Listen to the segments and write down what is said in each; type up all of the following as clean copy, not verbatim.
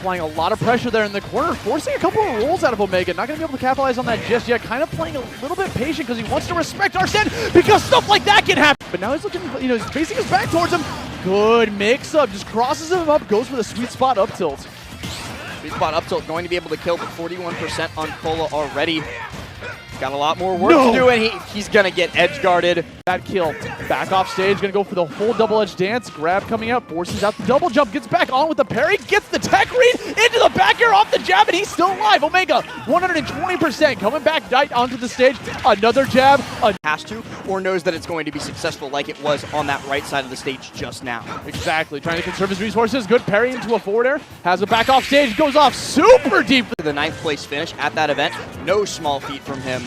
applying a lot of pressure there in the corner, forcing a couple of rolls out of Omega. Not going to be able to capitalize on that just yet. Kind of playing a little bit patient because he wants to respect Arsene because stuff like that can happen. But now he's looking, you know, he's facing his back towards him. Good mix-up, just crosses him up, goes for the sweet spot up tilt. Sweet spot up tilt going to be able to kill, but 41% on Kola already. Got a lot more work to do, and he's going to get edge guarded. That kill. Back off stage, going to go for the full double-edge dance. Grab coming out, forces out the double jump, gets back on with the parry, gets the tech read into the back air off the jab, and he's still alive. Omega, 120%, coming back right onto the stage. Another jab. Has to, or knows that it's going to be successful like it was on that right side of the stage just now. Exactly, trying to conserve his resources. Good parry into a forward air. Has a back off stage, goes off super deep. The 9th place finish at that event, no small feat from him.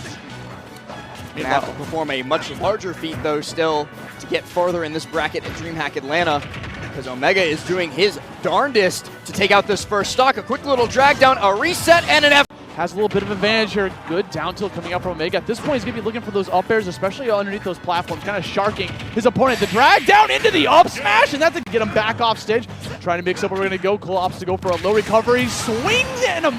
Gonna have to perform a much larger feat, though, still, to get further in this bracket at Dreamhack Atlanta, because Omega is doing his darndest to take out this first stock. A quick little drag down, a reset, and an F. Has a little bit of advantage here. Good down tilt coming out from Omega. At this point, he's going to be looking for those up airs, especially underneath those platforms, kind of sharking his opponent. The drag down into the up smash, and that's to get him back off stage. Trying to mix up where we're going to go. Kola opts to go for a low recovery. Swings and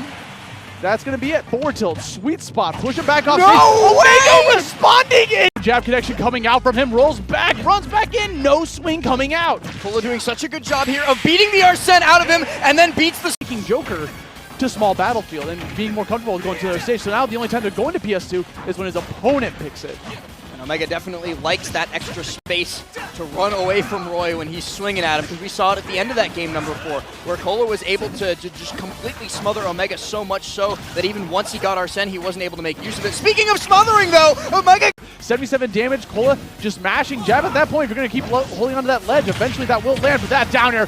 that's going to be it. Forward tilt, sweet spot, push him back off stage. Omega responding in! Jab connection coming out from him, rolls back, runs back in, no swing coming out. Kola doing such a good job here of beating the Arsene out of him, and then beats the Joker to small battlefield and being more comfortable with going to the other stage. So now the only time they're going to PS2 is when his opponent picks it. And Omega definitely likes that extra space to run away from Roy when he's swinging at him, because we saw it at the end of that game number 4, where Kola was able to just completely smother Omega, so much so that even once he got Arsene, he wasn't able to make use of it. Speaking of smothering, though, Omega... 77 damage, Kola just mashing jab at that point. If you're going to keep holding onto that ledge, eventually that will land for that down air.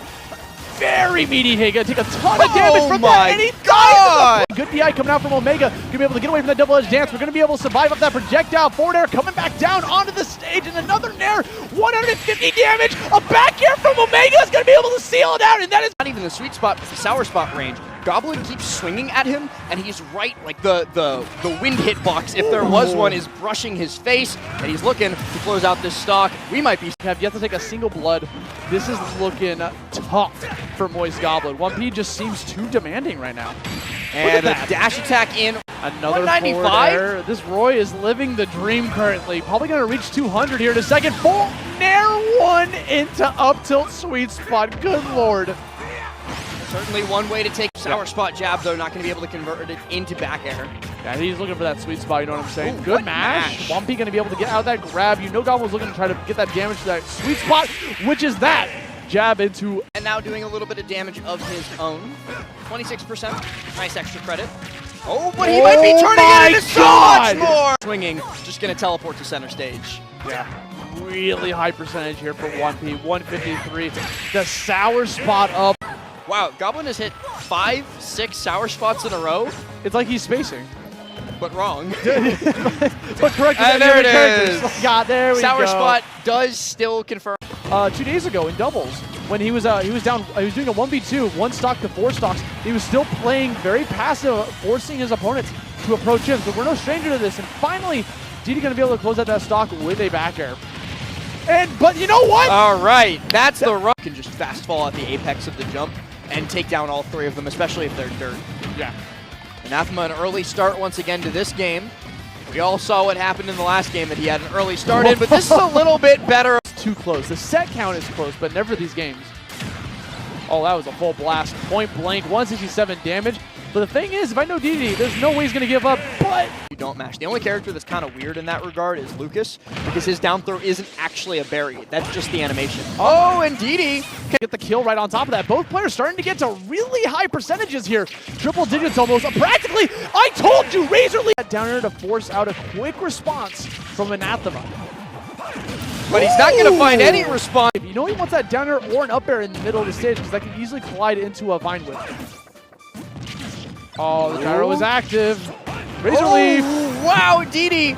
Very meaty hit, gonna take a ton of damage from that, and he dies! Good DI coming out from Omega, gonna be able to get away from that double-edged dance. We're gonna be able to survive up that projectile forward air, coming back down onto the stage, and another nair, 150 damage, a back air from Omega is gonna be able to seal it out, and that is not even the sweet spot, but the sour spot range. Goblin keeps swinging at him, and he's right, like the wind hitbox, if there was one, is brushing his face, and he's looking to close out this stock. We might be... Have yet to take a single blood. This is looking tough for Moist Goblin. Juanpi just seems too demanding right now. And a dash attack in. Another 195. This Roy is living the dream currently. Probably going to reach 200 here in a second. Full nair one into up tilt sweet spot. Good lord. Certainly one way to take sour spot jab, though, not going to be able to convert it into back air. Yeah, he's looking for that sweet spot, you know what I'm saying? Ooh, good mash. Juanpi going to be able to get out of that grab. You know Goblin was looking to try to get that damage to that sweet spot, which is that jab into... And now doing a little bit of damage of his own. 26%. Nice extra credit. Oh, but he might be turning it into so much more! Swinging, just going to teleport to center stage. Yeah. Really high percentage here for Juanpi. 153. The sour spot up. Wow, Goblin has hit 5, 6 sour spots in a row. It's like he's spacing. But wrong. But correct. There it is. God, there we go. Sour spot does still confirm. 2 days ago in doubles, when he was doing a 1v2, 1 stock to 4 stocks, he was still playing very passive, forcing his opponents to approach him. So we're no stranger to this. And finally, Ddee going to be able to close out that stock with a back air. But you know what? All right, that's the run. Can just fast fall at the apex of the jump and take down all 3 of them, especially if they're dirt. Yeah. Anathema, an early start once again to this game. We all saw what happened in the last game that he had an early start in, but this is a little bit better. It's too close. The set count is close, but never these games. Oh, that was a full blast. Point blank, 167 damage. But the thing is, if I know Ddee, there's no way he's going to give up, but... You don't mash. The only character that's kind of weird in that regard is Lucas, because his down throw isn't actually a berry. That's just the animation. Oh, and Ddee can get the kill right on top of that. Both players starting to get to really high percentages here. Triple digits almost. Practically, I told you, Razor Leaf! Down here to force out a quick response from Anathema. But he's not going to find any response. You know he wants that down air or an up air in the middle of the stage, because that can easily collide into a Vine Whip. Oh, the gyro is active. Razor Leaf. Wow, Ddee.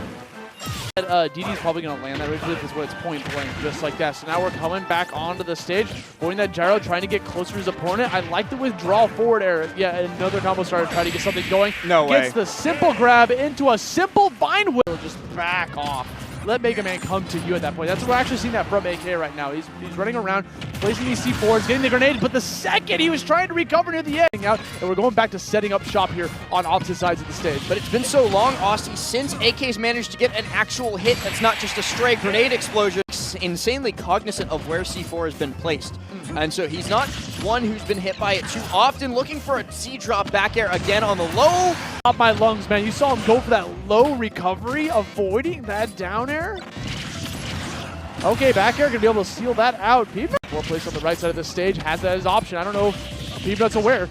Ddee's probably going to land that Razor Leaf is what it's point blank, just like that. So now we're coming back onto the stage, going that gyro, trying to get closer to his opponent. I like the withdrawal forward air. Yeah, another combo starter trying to get something going. No way. Gets the simple grab into a simple Vine Whip. Just back off. let Mega Man come to you at that point. That's what we're actually seeing that from AK right now. He's running around, placing these C4s, getting the grenade, but the second he was trying to recover near the end, and we're going back to setting up shop here on opposite sides of the stage. But it's been so long, Aussie, since AK's managed to get an actual hit that's not just a stray grenade explosion. Insanely cognizant of where C4 has been placed. And so he's not one who's been hit by it too often, looking for a C-drop back air again on the low. Up my lungs, man. You saw him go for that low recovery, avoiding that down air. Okay, back air, gonna be able to seal that out. Peabnut, more place on the right side of the stage, has that as option. I don't know if Peabnut's aware.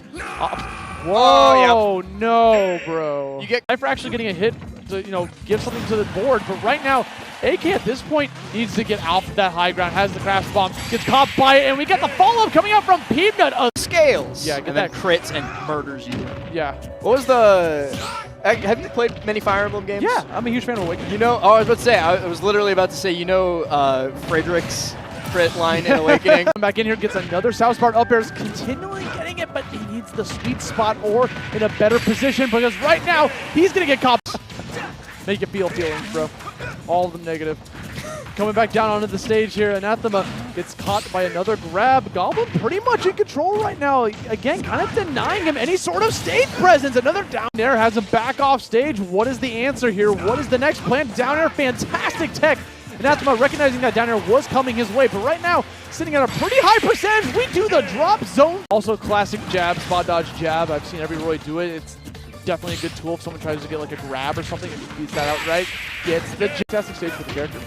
Whoa, yeah. No, bro. You get for actually getting a hit to, give something to the board, but right now, AK at this point needs to get off that high ground, has the crash bomb, gets caught by it, and we got the follow-up coming out from Peabnut. Scales. Yeah, and then crits and murders you. Yeah. What was the... Have you played many Fire Emblem games? Yeah, I'm a huge fan of Awakening. I was about to say, I was literally about to say, Frederick's crit line in Awakening. Back in here, gets another South Part up airs, continually getting it, but he needs the sweet spot or in a better position because right now, he's going to get caught. Make it feel feelings, bro. All of them negative. Coming back down onto the stage here, Anathema gets caught by another grab. Goblin pretty much in control right now. Again, kind of denying him any sort of stage presence. Another down air has him back off stage. What is the answer here? What is the next plan? Down air, fantastic tech. Anathema recognizing that down air was coming his way, but right now, sitting at a pretty high percentage. We do the drop zone. Also classic jab, spot dodge jab. I've seen every Roy do it. It's definitely a good tool if someone tries to get like a grab or something and he beats that outright. Gets the fantastic stage for the character.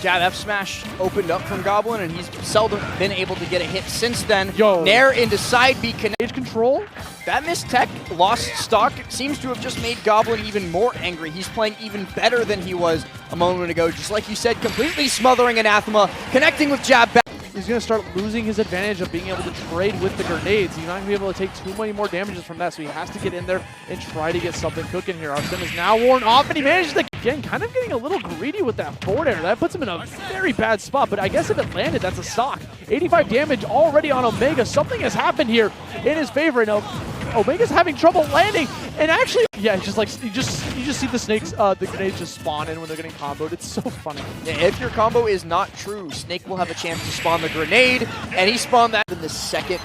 Jab F smash opened up from Goblin, and he's seldom been able to get a hit since then. Yo. Nair into side B connect. Stage control. That missed tech, lost stock, seems to have just made Goblin even more angry. He's playing even better than he was a moment ago. Just like you said, completely smothering Anathema, connecting with jab back. He's going to start losing his advantage of being able to trade with the grenades. He's not going to be able to take too many more damages from that, so he has to get in there and try to get something cooking here. Our sim is now worn off, and he manages to, again, kind of getting a little greedy with that forward air. That puts him in a very bad spot, but I guess if it landed, that's a stock. 85 damage already on Omega. Something has happened here in his favor, and Omega's having trouble landing, and actually, yeah, it's just like, you just see the snakes, the grenades just spawn in when they're getting comboed. It's so funny. Yeah, if your combo is not true, Snake will have a chance to spawn the grenade, and he spawned that in the second,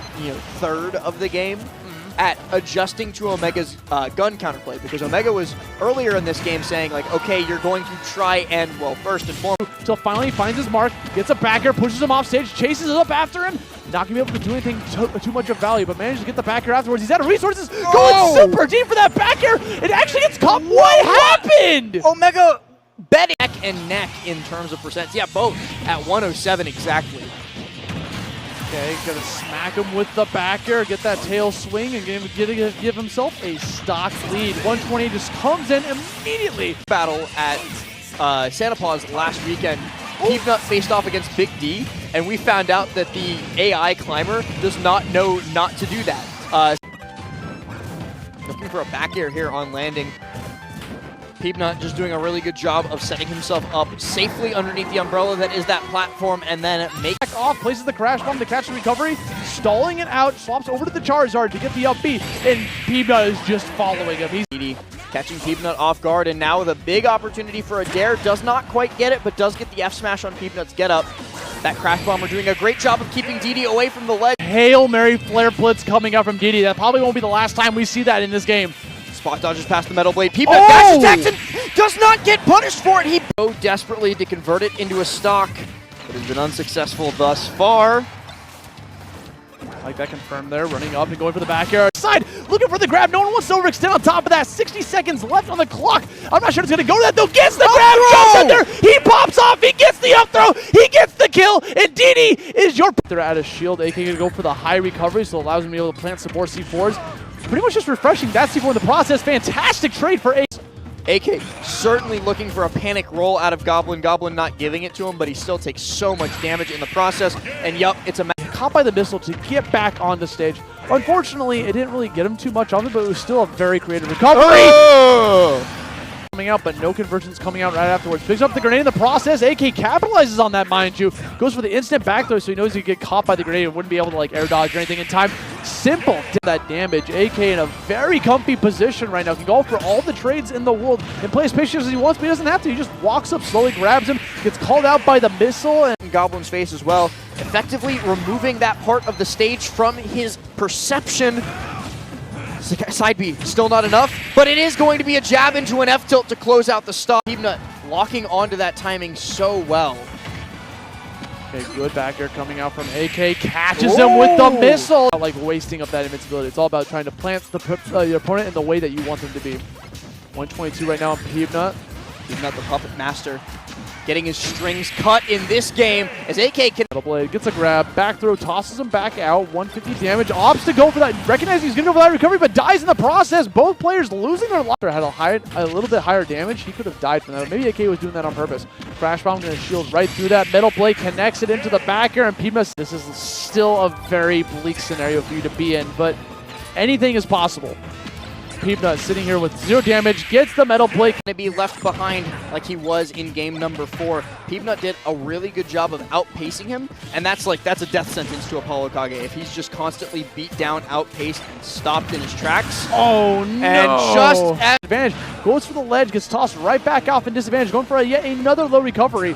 third of the game at adjusting to Omega's gun counterplay, because Omega was earlier in this game saying like, okay, you're going to try and, well, first and foremost. Until finally he finds his mark, gets a back air, pushes him off stage, chases it up after him. Not going to be able to do anything too much of value, but manages to get the back air afterwards. He's out of resources, going super deep for that back air. It actually gets caught. What happened? Omega betting neck and neck in terms of percents. Yeah, both at 107 exactly. Okay, gonna smack him with the back air, get that tail swing, and give himself a stock lead. 120 just comes in immediately. Battle at Santa Paws last weekend. Peabnut faced off against Big D, and we found out that the AI climber does not know not to do that. Looking for a back air here on landing. Peabnut just doing a really good job of setting himself up safely underneath the umbrella that is that platform, and then make back off, places the crash bomb to catch the recovery, stalling it out, swaps over to the Charizard to get the up B, and Peabnut is just following him. He's Ddee catching Peabnut off guard, and now with a big opportunity for a dare. Does not quite get it, but does get the F smash on Peabnut's get up. That crash bomber doing a great job of keeping Ddee away from the ledge. Hail Mary flare blitz coming out from Ddee. That probably won't be the last time we see that in this game. Spot dodges past the Metal Blade. Peabnut dash attacks and does not get punished for it. He go desperately to convert it into a stock, but has been unsuccessful thus far. Like that confirmed there, running up and going for the back air. Side, looking for the grab. No one wants to overextend on top of that. 60 seconds left on the clock. I'm not sure it's going to go to that, though. Gets the grab, jumps in there. He pops off. He gets the up throw. He gets the kill. And Ddee is your... They're out of shield. AK going to go for the high recovery, so it allows him to be able to plant some more C4s. Pretty much just refreshing that C4 in the process. Fantastic trade for Ace. AK certainly looking for a panic roll out of Goblin. Goblin not giving it to him, but he still takes so much damage in the process. And yup, it's a... Caught by the missile to get back on the stage. Unfortunately, it didn't really get him too much of it, but it was still a very creative recovery. Coming out, but no conversions coming out right afterwards. Picks up the grenade in the process. AK capitalizes on that, mind you. Goes for the instant back throw, so he knows he could get caught by the grenade and wouldn't be able to like air dodge or anything in time. simple. That damage. AK in a very comfy position right now. Can go for all the trades in the world and play as patient as he wants, but he doesn't have to. He just walks up, slowly grabs him, gets called out by the missile. And Goblin's face as well, effectively removing that part of the stage from his perception. Side B, still not enough, but it is going to be a jab into an F tilt to close out the stop. Peabnut locking onto that timing so well. Okay, good back air coming out from AK, catches him with the missile. Not like wasting up that invincibility. It's all about trying to plant your opponent in the way that you want them to be. 122 right now on Peabnut. Peabnut, the puppet master, getting his strings cut in this game as AK can. Metal Blade gets a grab, back throw, tosses him back out, 150 damage, opts to go for that, recognizing he's going to go for that recovery, but dies in the process. Both players losing their life. Had a little bit higher damage. He could have died from that. Maybe AK was doing that on purpose. Crash Bomb going to shield right through that. Metal Blade connects it into the back air, and Peabnut. This is still a very bleak scenario for you to be in, but anything is possible. Peabnut sitting here with 0 damage, gets the Metal Blade. Going to be left behind like he was in game number 4. Peabnut did a really good job of outpacing him, and that's a death sentence to Apollokage if he's just constantly beat down, outpaced, and stopped in his tracks. Oh no! And just at advantage, goes for the ledge, gets tossed right back off in disadvantage, going for yet another low recovery.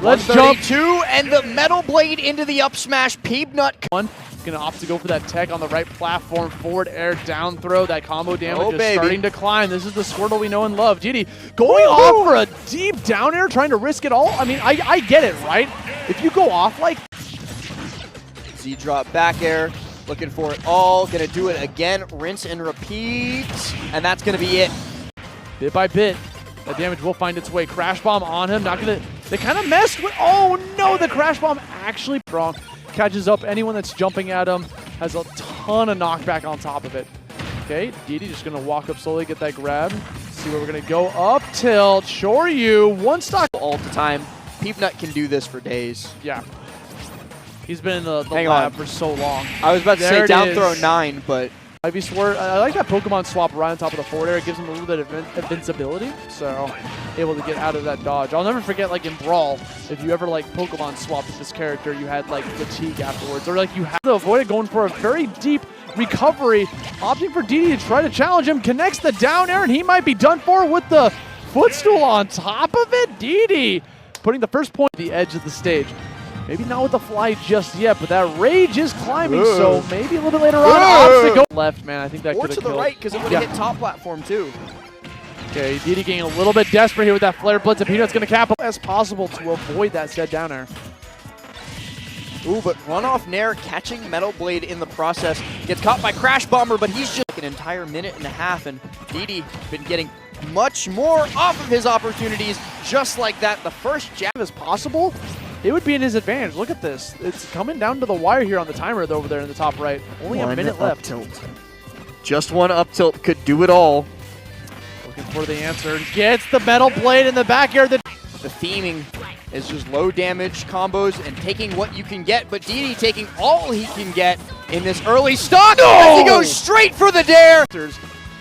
Let's jump 2 and the Metal Blade into the up smash. Peabnut. Gonna opt to go for that tech on the right platform. Forward air down throw. That combo damage is starting to climb. This is the Squirtle we know and love. Ddee going off for a deep down air, trying to risk it all. I mean, I get it, right? If you go off like Z drop back air, looking for it all. Gonna do it again. Rinse and repeat, and that's gonna be it. Bit by bit, that damage will find its way. Crash Bomb on him. Not gonna. They kind of messed with. Oh no! The Crash Bomb actually wrong. Catches up anyone that's jumping at him, has a ton of knockback on top of it. Okay, Ddee just gonna walk up slowly, get that grab. See where we're gonna go. Up tilt, Shoryu, one stock. All the time. Peabnut can do this for days. Yeah. He's been in the lab for so long. I was about to say down throw 9, but Ivy Sword, I like that Pokemon swap right on top of the forward air. It gives him a little bit of invincibility, so able to get out of that dodge. I'll never forget, like in Brawl, if you ever like Pokemon swapped with this character, you had like fatigue afterwards, or like you had to avoid it, going for a very deep recovery, opting for Ddee to try to challenge him, connects the down air, and he might be done for with the footstool on top of it. Ddee putting the first point at the edge of the stage. Maybe not with the fly just yet, but that rage is climbing, so maybe a little bit later on, opts to go left, man. I think that could have killed. Or to the right, because it would have hit top platform, too. Okay, Ddee getting a little bit desperate here with that flare blitz, and Peanut's going to cap as possible to avoid that said down air. Ooh, but runoff Nair catching Metal Blade in the process. Gets caught by Crash Bomber, but he's just an entire minute and a half, and Ddee been getting much more off of his opportunities just like that. The first jab is possible. It would be in his advantage. Look at this. It's coming down to the wire here on the timer over there in the top right. Only a minute left. Tilt. Just one up tilt could do it all. Looking for the answer. Gets the Metal Blade in the back air. The theming is just low damage combos and taking what you can get, but Ddee taking all he can get in this early stock as he goes straight for the dare.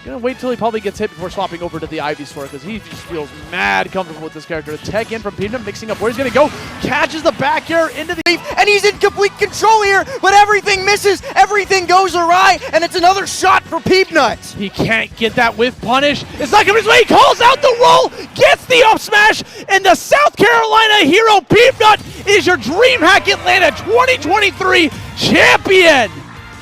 Gonna wait till he probably gets hit before swapping over to the Ivy Sword, because he just feels mad comfortable with this character. The tech in from Peabnut, mixing up where he's gonna go, catches the back air into the and he's in complete control here, but everything misses, everything goes awry, and it's another shot for Peabnut. He can't get that with punish. It's not coming his way. He calls out the roll, gets the up smash, and the South Carolina hero Peabnut is your Dreamhack Atlanta 2023 champion.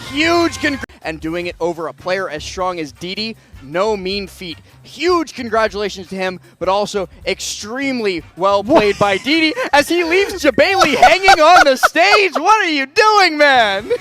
Huge and doing it over a player as strong as Ddee, no mean feat. Huge congratulations to him, but also extremely well played by Ddee as he leaves Jabali hanging on the stage. What are you doing, man?